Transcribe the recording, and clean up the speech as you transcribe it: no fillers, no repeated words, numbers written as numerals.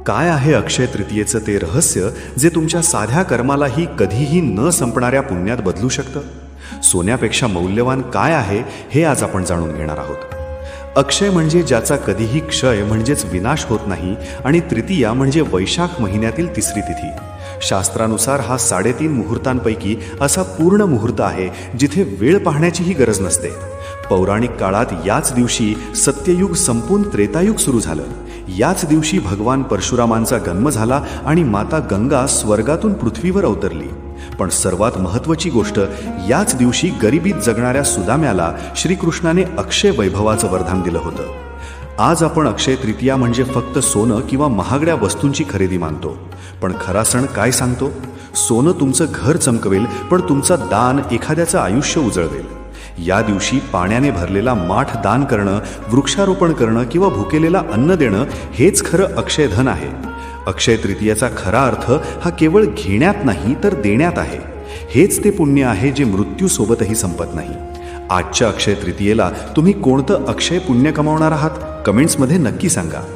काय आहे अक्षय तृतीयेचं ते रहस्य जे तुमच्या साध्या कर्मालाही कधीही न संपणाऱ्या पुण्यात बदलू शकतं? सोन्यापेक्षा मौल्यवान काय आहे हे आज आपण जाणून घेणार आहोत. अक्षय म्हणजे ज्याचा कधीही क्षय म्हणजेच विनाश होत नाही, आणि तृतीया म्हणजे वैशाख महिन्यातील तिसरी तिथी. शास्त्रानुसार हा 3.5 मुहूर्तांपैकी असा पूर्ण मुहूर्त आहे जिथे वेळ पाहण्याचीही गरज नसते. पौराणिक काळात याच दिवशी सत्ययुग संपून त्रेतायुग सुरू झालं. याच दिवशी भगवान परशुरामांचा जन्म झाला आणि माता गंगा स्वर्गातून पृथ्वीवर अवतरली. पण सर्वात महत्त्वाची गोष्ट, याच दिवशी गरिबीत जगणाऱ्या सुदाम्याला श्रीकृष्णाने अक्षय वैभवाचं वरदान दिलं होतं. आज आपण अक्षय तृतीया म्हणजे फक्त सोनं किंवा महागड्या वस्तूंची खरेदी मानतो, पण खरा सण काय सांगतो? सोनं तुमचं घर चमकवेल, पण तुमचं दान एखाद्याचं आयुष्य उजळवेल. या दिवशी पाण्याने भरलेला माठ दान करणं, वृक्षारोपण करणं किंवा भुकेलेला अन्न देणं हेच खरं अक्षयधन आहे. अक्षय तृतीयाचा खरा अर्थ हा केवळ घेण्यात नाही तर देण्यात आहे. हेच ते पुण्य आहे जे मृत्यूसोबतही संपत नाही. आजच्या अक्षय तृतीयेला तुम्ही कोणतं अक्षय पुण्य कमावणार आहात? कमेंट्समध्ये नक्की सांगा.